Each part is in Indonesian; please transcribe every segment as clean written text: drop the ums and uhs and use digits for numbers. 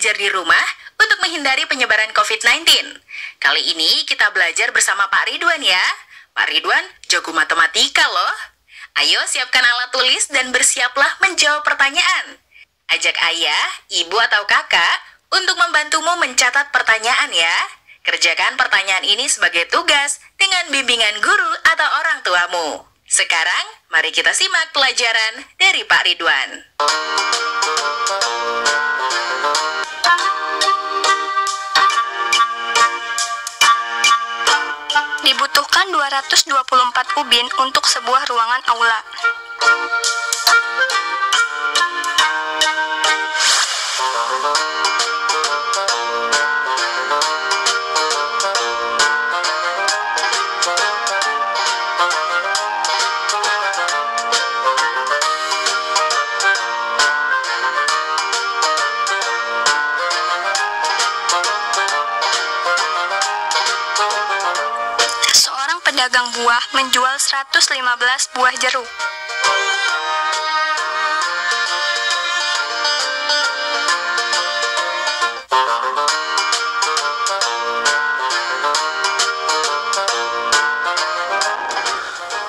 belajar di rumah untuk menghindari penyebaran COVID-19. Kali ini kita belajar bersama Pak Ridwan ya. Pak Ridwan jago matematika loh. Ayo siapkan alat tulis dan bersiaplah menjawab pertanyaan. Ajak ayah, ibu atau kakak untuk membantumu mencatat pertanyaan ya. Kerjakan pertanyaan ini sebagai tugas dengan bimbingan guru atau orang tuamu. Sekarang, mari kita simak pelajaran dari Pak Ridwan. Dibutuhkan 224 ubin untuk sebuah ruangan aula. Pedagang buah menjual 115 buah jeruk.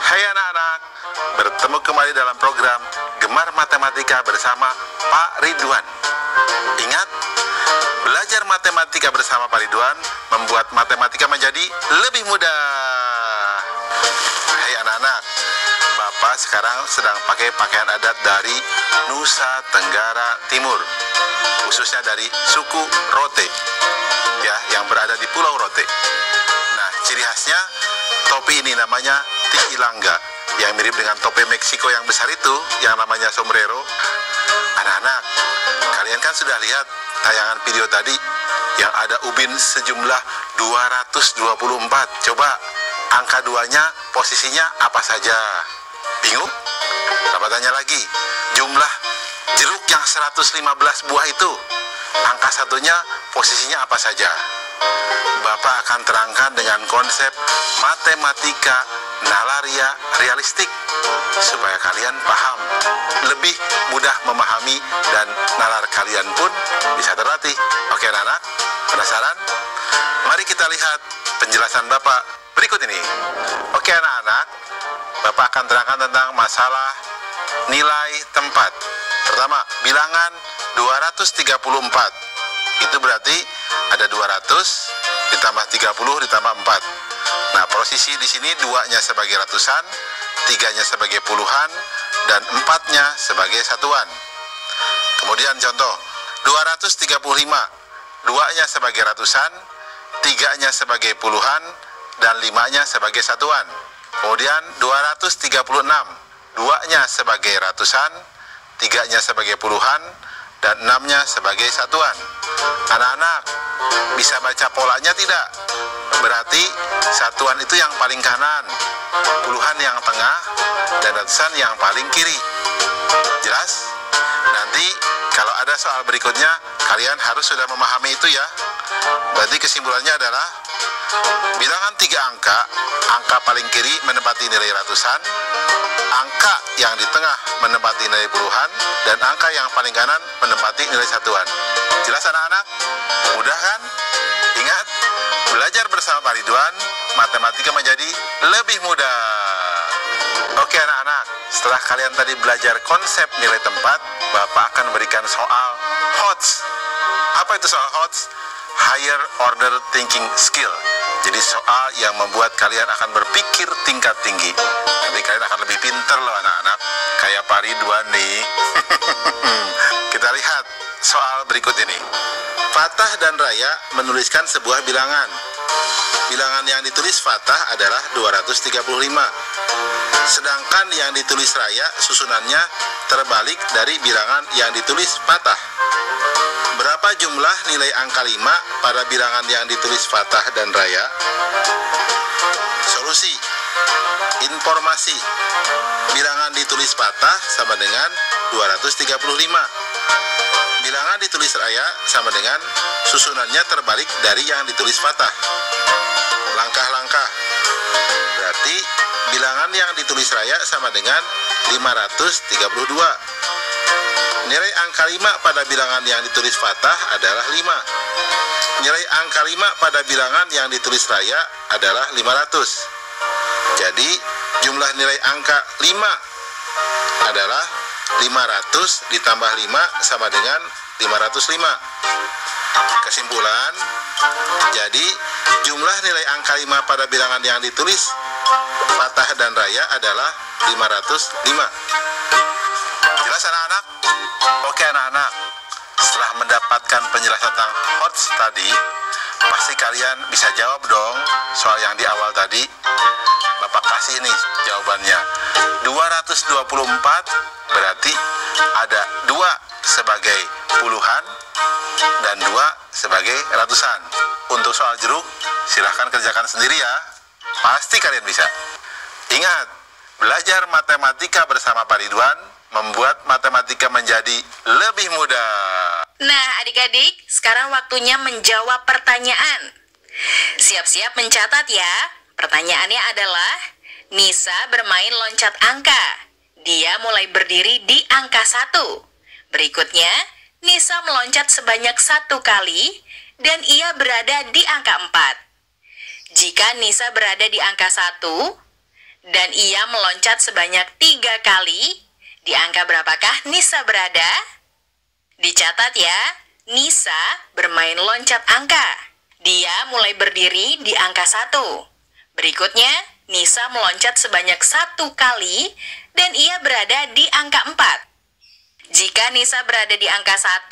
Hai anak-anak, bertemu kembali dalam program Gemar Matematika bersama Pak Ridwan. Ingat, belajar matematika bersama Pak Ridwan membuat matematika menjadi lebih mudah. Hai anak-anak, Bapak sekarang sedang pakai pakaian adat dari Nusa Tenggara Timur, khususnya dari suku Rote, ya, yang berada di Pulau Rote. Nah, ciri khasnya topi ini namanya tiilanga, yang mirip dengan topi Meksiko yang besar itu, yang namanya sombrero. Anak-anak, kalian kan sudah lihat tayangan video tadi yang ada ubin sejumlah 224. Coba angka 2-nya posisinya apa saja? Bingung? Dapat tanya lagi, jumlah jeruk yang 115 buah itu, angka 1-nya posisinya apa saja? Bapak akan terangkan dengan konsep matematika nalaria realistik supaya kalian paham, lebih mudah memahami, dan nalar kalian pun bisa terlatih. Oke anak-anak, penasaran? Mari kita lihat penjelasan Bapak berikut ini. Oke anak-anak, Bapak akan terangkan tentang masalah nilai tempat. Pertama, bilangan 234. Itu berarti ada 200 ditambah 30 ditambah 4. Nah, posisi di sini 2-nya sebagai ratusan, 3-nya sebagai puluhan, dan 4-nya sebagai satuan. Kemudian contoh 235, 2-nya sebagai ratusan, 3-nya sebagai puluhan, dan 5-nya sebagai satuan. Kemudian 236, 2-nya sebagai ratusan, 3-nya sebagai puluhan, dan 6-nya sebagai satuan. Anak-anak, bisa baca polanya tidak? Berarti satuan itu yang paling kanan, puluhan yang tengah, dan ratusan yang paling kiri. Jelas? Nanti kalau ada soal berikutnya, kalian harus sudah memahami itu ya. Berarti kesimpulannya adalah bilangan 3 angka, angka paling kiri menempati nilai ratusan, angka yang di tengah menempati nilai puluhan, dan angka yang paling kanan menempati nilai satuan. Jelas anak-anak? Mudah kan? Ingat, belajar bersama Pak Ridwan, matematika menjadi lebih mudah. Oke anak-anak, setelah kalian tadi belajar konsep nilai tempat, Bapak akan berikan soal HOTS. Apa itu soal HOTS? Higher Order Thinking Skill. Jadi soal yang membuat kalian akan berpikir tingkat tinggi. Nanti kalian akan lebih pintar loh anak-anak, kayak Pak Ridwan nih. Kita lihat soal berikut ini. Fatah dan Raya menuliskan sebuah bilangan. Bilangan yang ditulis Fatah adalah 235. Sedangkan yang ditulis Raya susunannya terbalik dari bilangan yang ditulis Fatah. Berapa jumlah nilai angka 5 pada bilangan yang ditulis Fatah dan Raya? Solusi. Informasi. Bilangan ditulis Fatah sama dengan 235. Bilangan ditulis Raya sama dengan susunannya terbalik dari yang ditulis Fatah. Langkah-langkah. Berarti bilangan yang ditulis Raya sama dengan 532. Nilai angka 5 pada bilangan yang ditulis fathah adalah 5. Nilai angka 5 pada bilangan yang ditulis raya adalah 500. Jadi jumlah nilai angka 5 adalah 500 ditambah 5 sama dengan 505. Kesimpulan, jadi jumlah nilai angka 5 pada bilangan yang ditulis fathah dan raya adalah 505. Jelas anak-anak? Oke anak-anak, setelah mendapatkan penjelasan tentang Hertz tadi, pasti kalian bisa jawab dong soal yang di awal tadi. Bapak kasih nih jawabannya. 224 berarti ada 2 sebagai puluhan dan 2 sebagai ratusan. Untuk soal jeruk, silahkan kerjakan sendiri ya. Pasti kalian bisa. Ingat, belajar matematika bersama Pak Ridwan membuat matematika menjadi lebih mudah. Nah, adik-adik, sekarang waktunya menjawab pertanyaan. Siap-siap mencatat ya. Pertanyaannya adalah, Nisa bermain loncat angka. Dia mulai berdiri di angka 1. Berikutnya, Nisa meloncat sebanyak 1 kali dan ia berada di angka 4. Jika Nisa berada di angka 1 dan ia meloncat sebanyak 3 kali, di angka berapakah Nisa berada? Dicatat ya, Nisa bermain loncat angka. Dia mulai berdiri di angka 1. Berikutnya, Nisa meloncat sebanyak 1 kali dan ia berada di angka 4. Jika Nisa berada di angka 1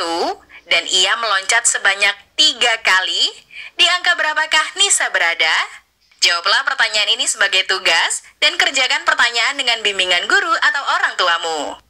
dan ia meloncat sebanyak 3 kali, di angka berapakah Nisa berada? Jawablah pertanyaan ini sebagai tugas dan kerjakan pertanyaan dengan bimbingan guru atau orang tuamu.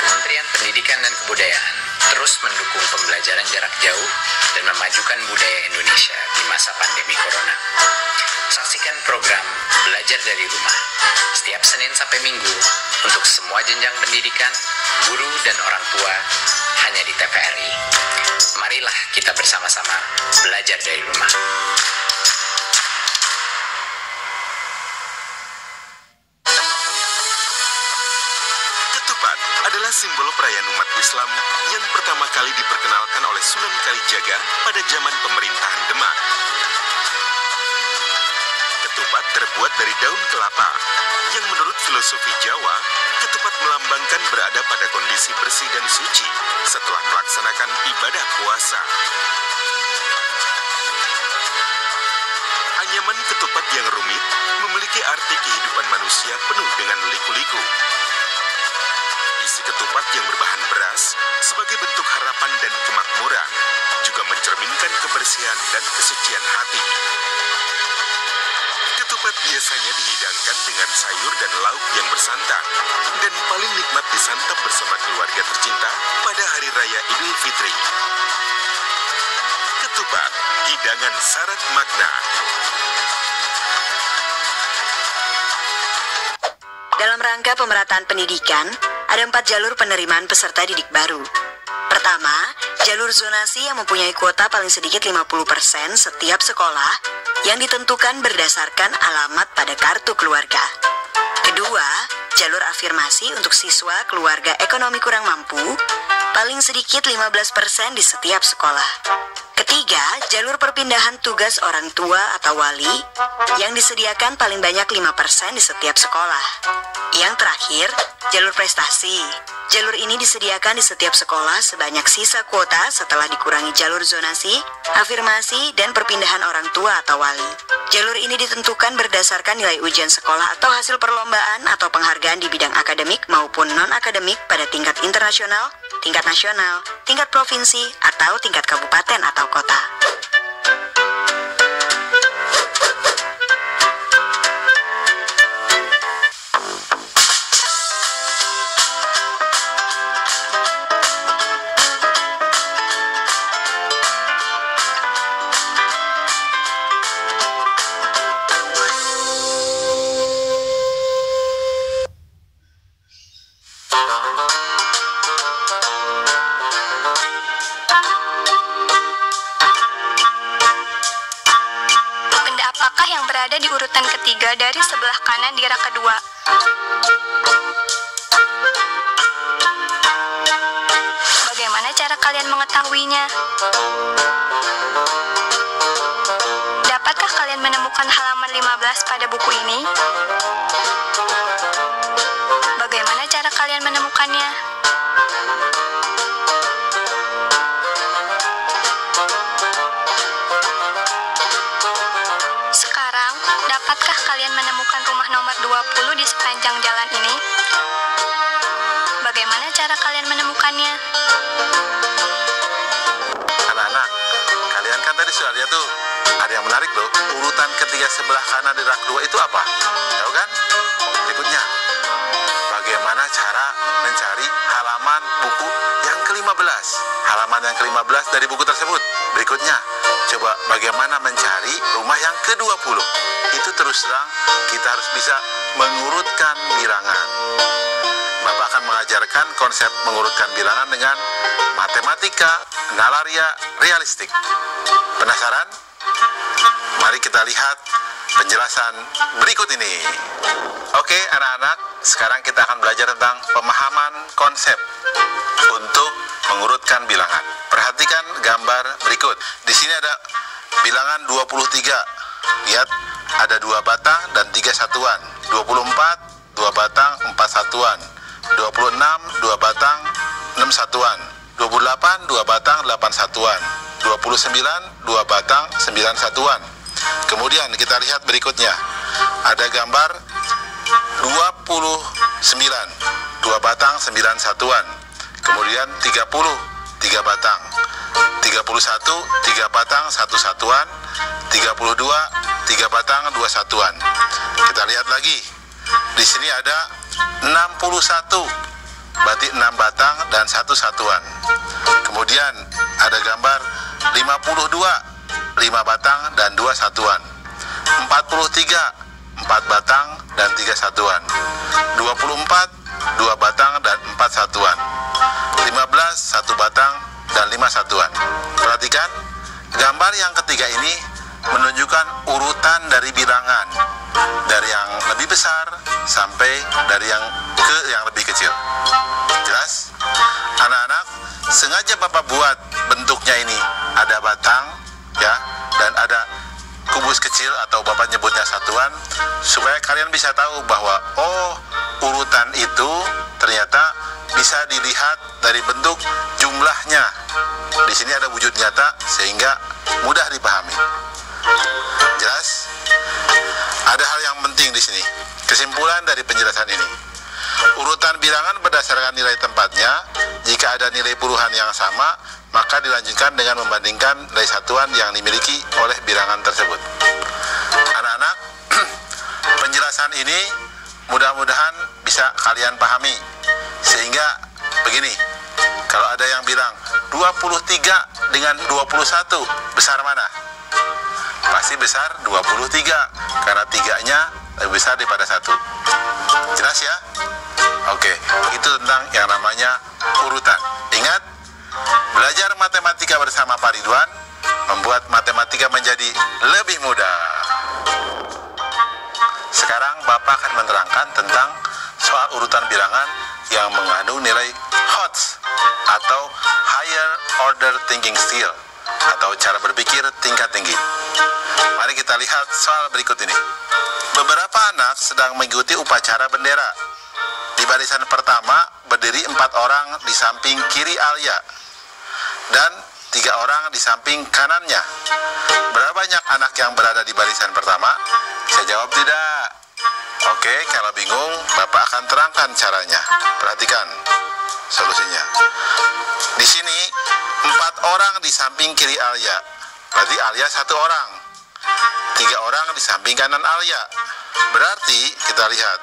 Kementerian Pendidikan dan Kebudayaan terus mendukung pembelajaran jarak jauh dan memajukan budaya Indonesia di masa pandemi Corona. Saksikan program Belajar dari Rumah setiap Senin sampai Minggu untuk semua jenjang pendidikan, guru, dan orang tua hanya di TVRI. Marilah kita bersama-sama belajar dari rumah. Ketupat adalah simbol perayaan umat Islam yang pertama kali diperkenalkan oleh Sunan Kalijaga pada zaman pemerintahan Demak. Ketupat terbuat dari daun kelapa, yang menurut filosofi Jawa, ketupat melambangkan berada pada kondisi bersih dan suci setelah melaksanakan ibadah puasa. Anyaman ketupat yang rumit memiliki arti kehidupan manusia penuh dengan liku-liku. Isi ketupat yang berbahan beras sebagai bentuk harapan dan kemakmuran juga mencerminkan kebersihan dan kesucian hati. Ketupat biasanya dihidangkan dengan sayur dan lauk yang bersantan dan paling nikmat disantap bersama keluarga tercinta pada Hari Raya Idul Fitri. Ketupat, hidangan syarat makna. Dalam rangka pemerataan pendidikan, ada 4 jalur penerimaan peserta didik baru. Pertama, jalur zonasi yang mempunyai kuota paling sedikit 50% setiap sekolah yang ditentukan berdasarkan alamat pada kartu keluarga. Kedua, jalur afirmasi untuk siswa keluarga ekonomi kurang mampu, paling sedikit 15% di setiap sekolah. Ketiga, jalur perpindahan tugas orang tua atau wali yang disediakan paling banyak 5% di setiap sekolah. Yang terakhir, jalur prestasi. Jalur ini disediakan di setiap sekolah sebanyak sisa kuota setelah dikurangi jalur zonasi, afirmasi, dan perpindahan orang tua atau wali. Jalur ini ditentukan berdasarkan nilai ujian sekolah atau hasil perlombaan atau penghargaan di bidang akademik maupun non-akademik pada tingkat internasional, tingkat nasional, tingkat provinsi, atau tingkat kabupaten atau kota. Siapakah yang berada di urutan ketiga dari sebelah kanan di rak kedua? Bagaimana cara kalian mengetahuinya? Dapatkah kalian menemukan halaman 15 pada buku ini? Bagaimana cara kalian menemukannya? Sekarang, dapatkah kalian menemukan rumah nomor 20 di sepanjang jalan ini? Bagaimana cara kalian menemukannya? Anak-anak, kalian kan tadi sudah lihat tuh, ada yang menarik loh. Urutan ketiga sebelah kanan di rak 2 itu apa? Tahu kan? Berikutnya, bagaimana cara mencari halaman buku yang ke-15? Halaman yang ke-15 dari buku tersebut. Berikutnya, coba bagaimana mencari rumah yang ke-20? Itu terus terang kita harus bisa mengurutkan bilangan. Bapak akan mengajarkan konsep mengurutkan bilangan dengan matematika nalaria realistik. Penasaran? Mari kita lihat penjelasan berikut ini. Oke, anak-anak, sekarang kita akan belajar tentang pemahaman konsep untuk mengurutkan bilangan. Perhatikan gambar berikut. Di sini ada bilangan 23. Lihat, ada 2 batang dan 3 satuan. 24, 2 batang, 4 satuan. 26, 2 batang, 6 satuan. 28, 2 batang, 8 satuan. 29, 2 batang, 9 satuan. Kemudian kita lihat berikutnya. Ada gambar 29, 2 batang, 9 satuan. Kemudian 30, 3 batang. 31, 3 batang, 1 satuan. 32, 3 batang, 2 satuan. Kita lihat lagi. Di sini ada 61, berarti 6 batang dan 1 satuan. Kemudian ada gambar 52, 5 batang dan 2 satuan. 43, 4 batang dan 3 satuan. 24, 2 batang dan 4 satuan. 15, 1 batang dan 5 satuan. Perhatikan, gambar yang ketiga ini menunjukkan urutan dari bilangan, dari yang lebih besar sampai dari yang lebih kecil. Jelas? Anak-anak, sengaja Bapak buat bentuknya ini ada batang, ya, dan ada kubus kecil atau Bapak nyebutnya satuan, supaya kalian bisa tahu bahwa urutan itu ternyata bisa dilihat dari bentuk jumlahnya. Di sini ada wujud nyata sehingga mudah dipahami. Jelas? Ada hal yang penting di sini. Kesimpulan dari penjelasan ini. Urutan bilangan berdasarkan nilai tempatnya. Jika ada nilai puluhan yang sama, maka dilanjutkan dengan membandingkan nilai satuan yang dimiliki oleh bilangan tersebut. Anak-anak, penjelasan ini mudah-mudahan bisa kalian pahami. Sehingga begini, kalau ada yang bilang 23 dengan 21 besar mana? Pasti besar 23, karena 3-nya lebih besar daripada 1. Jelas ya? Oke, itu tentang yang namanya urutan. Ingat, belajar matematika bersama Pak Ridwan membuat matematika menjadi lebih mudah. Sekarang Bapak akan menerangkan tentang soal urutan bilangan yang mengandung nilai HOTS atau Higher Order Thinking Skill atau cara berpikir tingkat tinggi. Mari kita lihat soal berikut ini. Beberapa anak sedang mengikuti upacara bendera. Di barisan pertama berdiri 4 orang di samping kiri Alia dan 3 orang di samping kanannya. Berapa banyak anak yang berada di barisan pertama? Saya jawab tidak. Oke, kalau bingung Bapak akan terangkan caranya. Perhatikan solusinya. Di sini 4 orang di samping kiri Alia, berarti Alia 1 orang. 3 orang di samping kanan Alia. Berarti kita lihat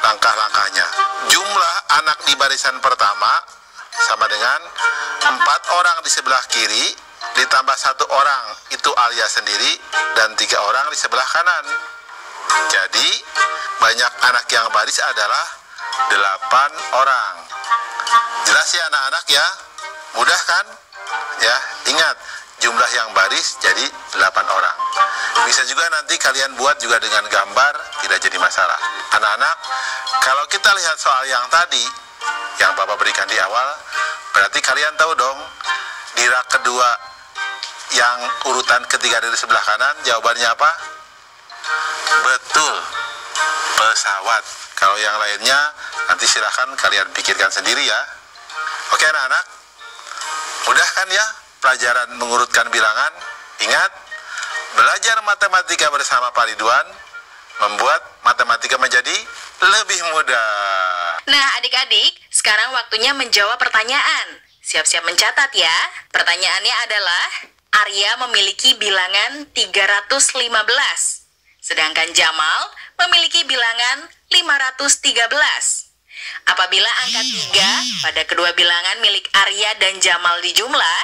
langkah-langkahnya. Jumlah anak di barisan pertama sama dengan 4 orang di sebelah kiri ditambah 1 orang, itu Alia sendiri, dan 3 orang di sebelah kanan. Jadi banyak anak yang baris adalah 8 orang. Jelas ya anak-anak ya? Mudah kan? Ya, ingat, jumlah yang baris jadi 8 orang. Bisa juga nanti kalian buat juga dengan gambar, tidak jadi masalah. Anak-anak, kalau kita lihat soal yang tadi, yang Bapak berikan di awal, berarti kalian tahu dong, di rak kedua yang urutan ketiga dari sebelah kanan, jawabannya apa? Betul, pesawat. Kalau yang lainnya, nanti silahkan kalian pikirkan sendiri ya. Oke anak-anak, mudah kan ya pelajaran mengurutkan bilangan? Ingat, belajar matematika bersama Pak Ridwan membuat matematika menjadi lebih mudah. Nah, adik-adik, sekarang waktunya menjawab pertanyaan. Siap-siap mencatat ya. Pertanyaannya adalah, Arya memiliki bilangan 315, sedangkan Jamal memiliki bilangan 513. Apabila angka 3 pada kedua bilangan milik Arya dan Jamal dijumlah,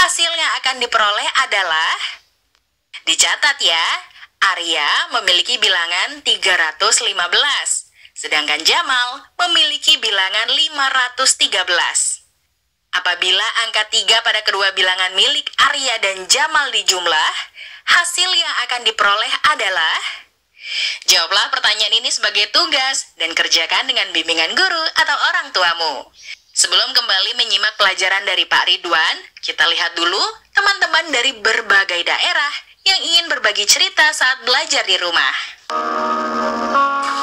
hasil yang akan diperoleh adalah, dicatat ya, Arya memiliki bilangan 315, sedangkan Jamal memiliki bilangan 513. Apabila angka 3 pada kedua bilangan milik Arya dan Jamal dijumlah, hasil yang akan diperoleh adalah, jawablah pertanyaan ini sebagai tugas dan kerjakan dengan bimbingan guru atau orang tuamu. Sebelum kembali menyimak pelajaran dari Pak Ridwan, kita lihat dulu teman-teman dari berbagai daerah yang ingin berbagi cerita saat belajar di rumah.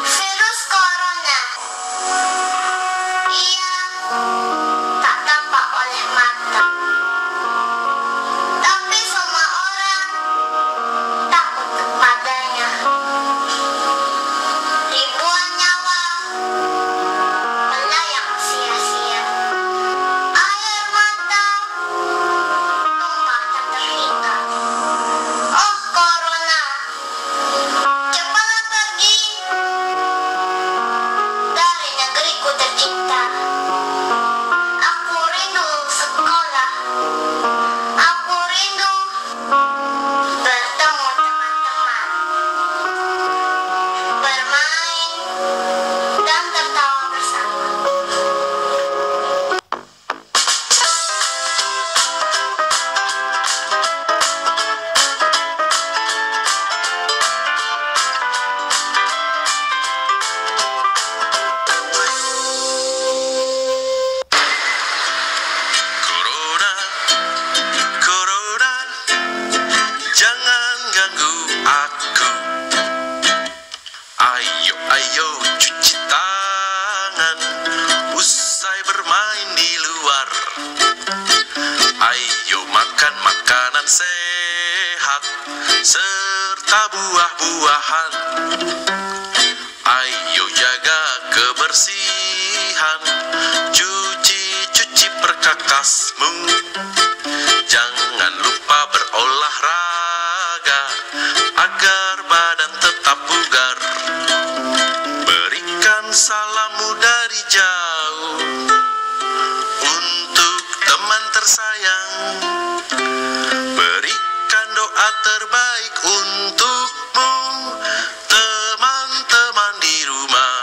Virus corona. Ia tak tampak oleh mata, tapi semua orang takut kepadanya. Ribuan nyawa melayang sia-sia. Air mata tumpah tak terhingga. Oh corona, cepatlah pergi dari negeriku tercinta. Aku rindu sekolah. Aku rindu bertemu teman-teman, bermain dan tertawa bersama. Corona, Corona, jangan ganggu aku. Ayo, ayo cuci tangan, usai bermain di luar. Ayo makan makanan sehat, serta buah-buahan. Ayo jaga kebersihan, cuci perkakasmu. Jangan lupa berolahraga agar badan tetap bugar. Berikan salammu dari jauh untuk teman tersayang. Berikan doa terbaik untukmu, teman-teman di rumah.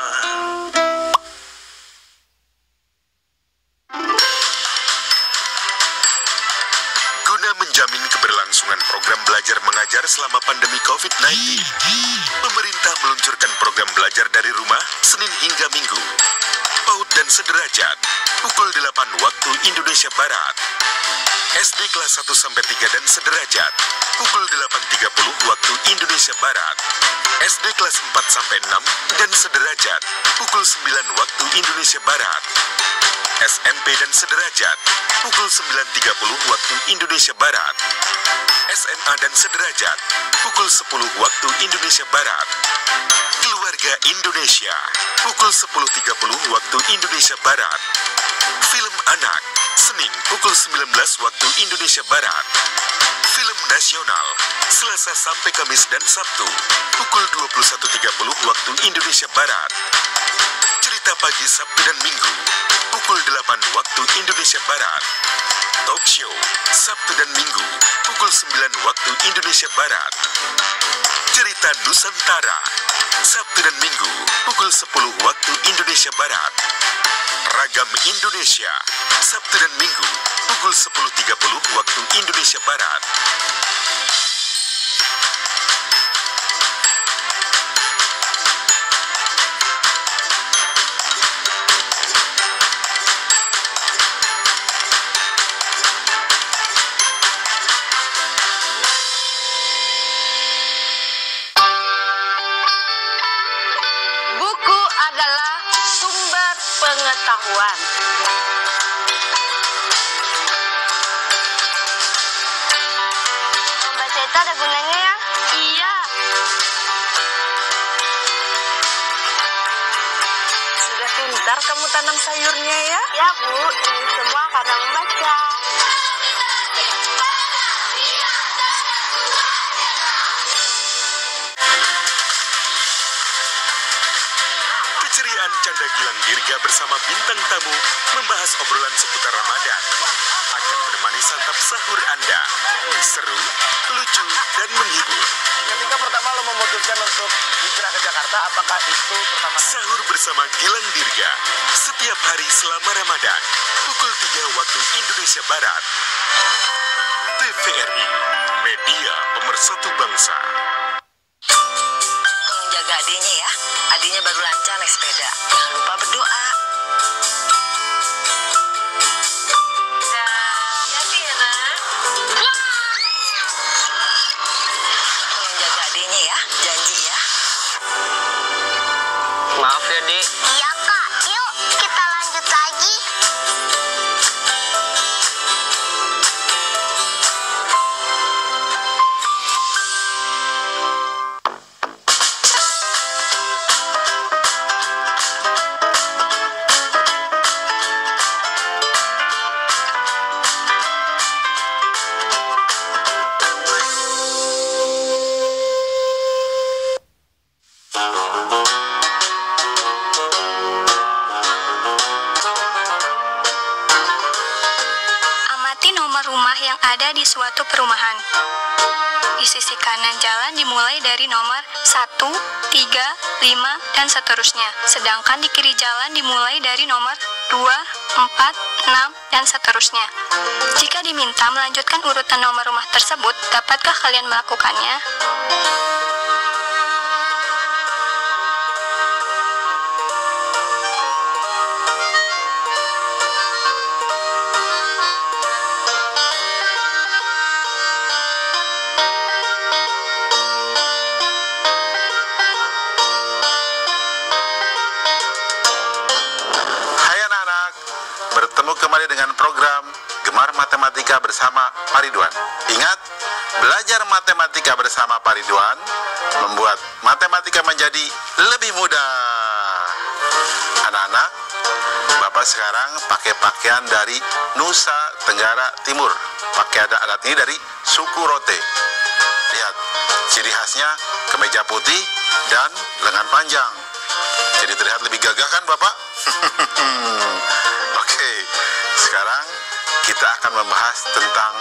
Guna menjamin keberlangsungan program belajar mengajar selama pandemi COVID-19, pemerintah meluncurkan program belajar dari rumah Senin hingga Minggu. PAUD dan sederajat, pukul 8 waktu Indonesia Barat. SD kelas 1-3 dan sederajat, pukul 8.30 waktu Indonesia Barat. SD kelas 4-6 dan sederajat, pukul 9 waktu Indonesia Barat. SMP dan sederajat, pukul 9.30 waktu Indonesia Barat. SMA dan sederajat, pukul 10 waktu Indonesia Barat. Keluarga Indonesia, pukul 10.30 waktu Indonesia Barat. Film anak, Senin pukul 19 waktu Indonesia Barat. Film nasional, Selasa sampai Kamis dan Sabtu, pukul 21.30 waktu Indonesia Barat. Cerita pagi Sabtu dan Minggu, pukul 8 waktu Indonesia Barat. Talk show, Sabtu dan Minggu, pukul 9 waktu Indonesia Barat. Cerita Nusantara, Sabtu dan Minggu, pukul 10 waktu Indonesia Barat. Ragam Indonesia, Sabtu dan Minggu, pukul 10.30 waktu Indonesia Barat. pengetahuan. Membaca itu ada gunanya ya? Iya. Sudah pintar kamu tanam sayurnya ya? Ya Bu, ini semua karena membaca. Keceriaan Canda Gilang Dirga bersama bintang tamu membahas obrolan seputar Ramadan. Akan menemani santap sahur Anda. Seru, lucu, dan menghibur. Ketika pertama lo memutuskan untuk hijrah ke Jakarta, apakah itu pertama? Sahur bersama Gilang Dirga. Setiap hari selama Ramadan. Pukul 3 waktu Indonesia Barat. TVRI, media pemersatu bangsa. Tolong jaga adiknya ya. Adiknya baru lancar naik sepeda. Jangan lupa berdoa. Hati-hati ya, Nak. Tolong jaga adiknya ya. Janji ya. Maaf ya, Dik. Iya Kak, yuk kita lanjut lagi. Amati nomor rumah yang ada di suatu perumahan. Di sisi kanan jalan dimulai dari nomor 1, 3, 5, dan seterusnya. Sedangkan di kiri jalan dimulai dari nomor 2, 4, 6, dan seterusnya. Jika diminta melanjutkan urutan nomor rumah tersebut, dapatkah kalian melakukannya? Hai anak-anak, bertemu kembali dengan program Gemar Matematika bersama Pak Ridwan. Ingat, belajar matematika bersama Pak Ridwan membuat matematika menjadi lebih mudah. Anak-anak, Bapak sekarang pakai pakaian dari Nusa Tenggara Timur. Pakai adat ini dari suku Rote. Lihat, ciri khasnya kemeja putih dan lengan panjang. Jadi terlihat lebih gagah kan Bapak? Oke, sekarang kita akan membahas tentang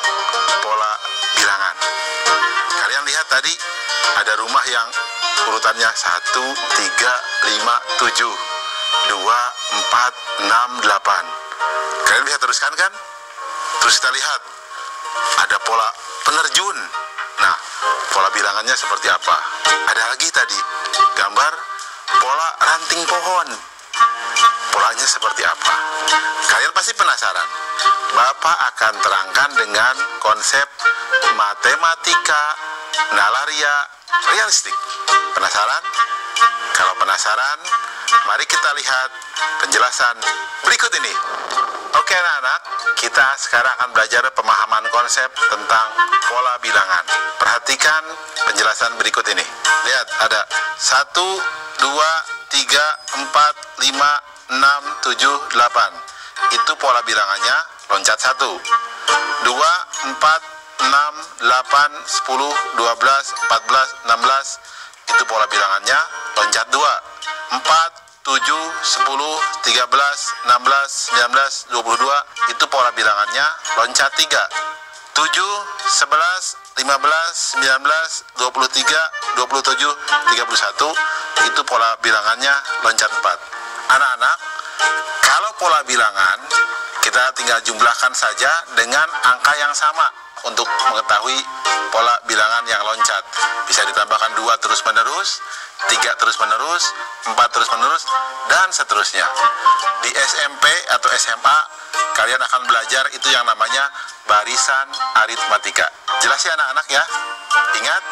pola bilangan. Kalian lihat tadi ada rumah yang urutannya 1, 3, 5, 7, 2, 4, 6, 8. Kalian bisa teruskan kan? Terus kita lihat ada pola penerjun. Nah, pola bilangannya seperti apa? Ada lagi tadi gambar pola ranting pohon. Polanya seperti apa? Kalian pasti penasaran. Bapak akan terangkan dengan konsep matematika nalaria realistik. Penasaran? Kalau penasaran, mari kita lihat penjelasan berikut ini. Oke anak-anak, kita sekarang akan belajar pemahaman konsep tentang pola bilangan. Perhatikan penjelasan berikut ini. Lihat, ada 1, 2, 3, 4, 5, 6, 7, 8. Itu pola bilangannya loncat 1. 2, 4, 6, 8, 10, 12, 14, 16. Itu pola bilangannya loncat 2. 4, 7, 10, 13, 16, 19, 22. Itu pola bilangannya loncat 3. 7, 11, 15, 19, 23, 27, 31. Itu pola bilangannya loncat 4. Anak-anak, kalau pola bilangan kita tinggal jumlahkan saja dengan angka yang sama untuk mengetahui pola bilangan yang loncat. Bisa ditambahkan 2 terus menerus, 3 terus menerus, 4 terus menerus, dan seterusnya. Di SMP atau SMA kalian akan belajar itu yang namanya barisan aritmatika. Jelas ya anak-anak ya? Ingat,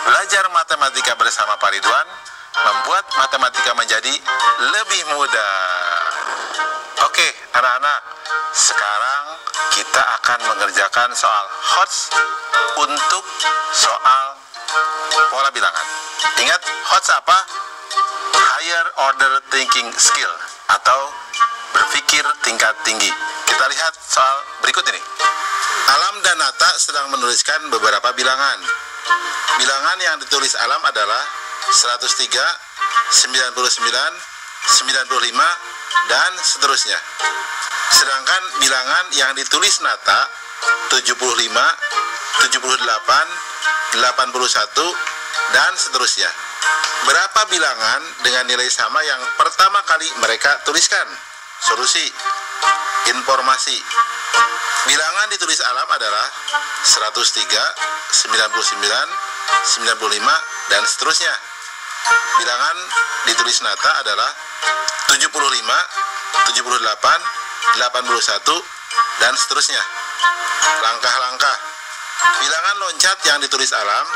belajar matematika bersama Pak Ridwan membuat matematika menjadi lebih mudah. Oke, anak-anak, sekarang kita akan mengerjakan soal HOTS untuk soal pola bilangan. Ingat, HOTS apa? Higher Order Thinking Skill atau berpikir tingkat tinggi. Kita lihat soal berikut ini. Alam dan Nata sedang menuliskan beberapa bilangan. Bilangan yang ditulis Alam adalah 103, 99, 95, dan seterusnya. Sedangkan bilangan yang ditulis Nata 75, 78, 81, dan seterusnya. Berapa bilangan dengan nilai sama yang pertama kali mereka tuliskan? Solusi. Informasi. Bilangan ditulis Alam adalah 103, 99, 95, dan seterusnya. Bilangan ditulis Nata adalah 75, 78, 81, dan seterusnya. Langkah-langkah. Bilangan loncat yang ditulis Alam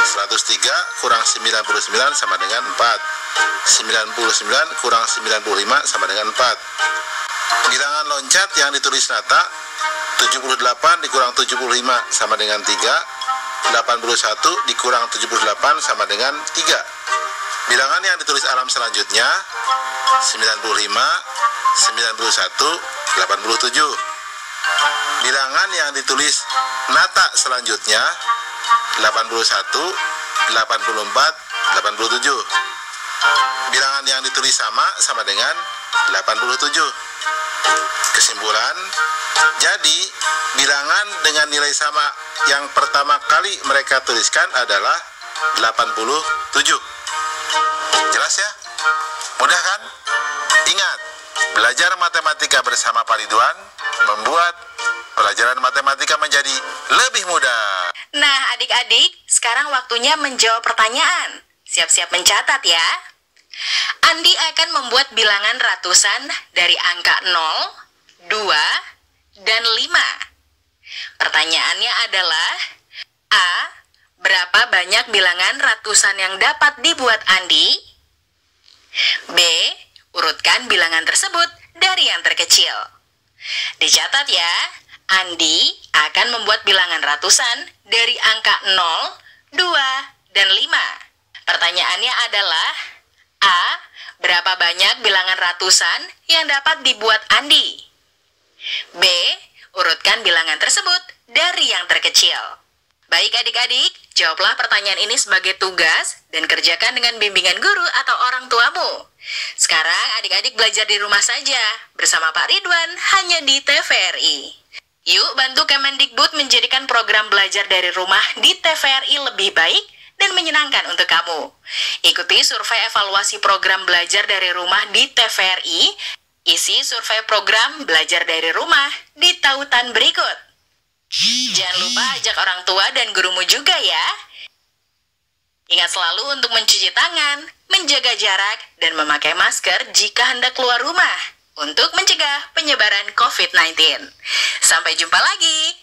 103 kurang 99 sama dengan 4. 99 kurang 95 sama dengan 4. Bilangan loncat yang ditulis Nata 78 dikurang 75 sama dengan 3. 81 dikurang 78 sama dengan 3. Bilangan yang ditulis Alam selanjutnya 95, 91, 87. Bilangan yang ditulis Nata selanjutnya 81, 84, 87. Bilangan yang ditulis sama dengan 87. Kesimpulan, jadi bilangan dengan nilai sama yang pertama kali mereka tuliskan adalah 87. Jelas ya? Mudah kan? Ingat, belajar matematika bersama Pak Ridwan membuat pelajaran matematika menjadi lebih mudah. Nah, adik-adik, sekarang waktunya menjawab pertanyaan. Siap-siap mencatat ya. Andi akan membuat bilangan ratusan dari angka 0, 2, dan 5. Pertanyaannya adalah A. Berapa banyak bilangan ratusan yang dapat dibuat Andi? B. Urutkan bilangan tersebut dari yang terkecil. Dicatat ya, Andi akan membuat bilangan ratusan dari angka 0, 2, dan 5. Pertanyaannya adalah A. Berapa banyak bilangan ratusan yang dapat dibuat Andi? B. Urutkan bilangan tersebut dari yang terkecil. Baik adik-adik, jawablah pertanyaan ini sebagai tugas dan kerjakan dengan bimbingan guru atau orang tuamu. Sekarang adik-adik belajar di rumah saja bersama Pak Ridwan hanya di TVRI. Yuk bantu Kemendikbud menjadikan program belajar dari rumah di TVRI lebih baik dan menyenangkan untuk kamu. Ikuti survei evaluasi program belajar dari rumah di TVRI. Isi survei program belajar dari rumah di tautan berikut. Jangan lupa ajak orang tua dan gurumu juga ya. Ingat selalu untuk mencuci tangan, menjaga jarak, dan memakai masker jika hendak keluar rumah untuk mencegah penyebaran COVID-19. Sampai jumpa lagi.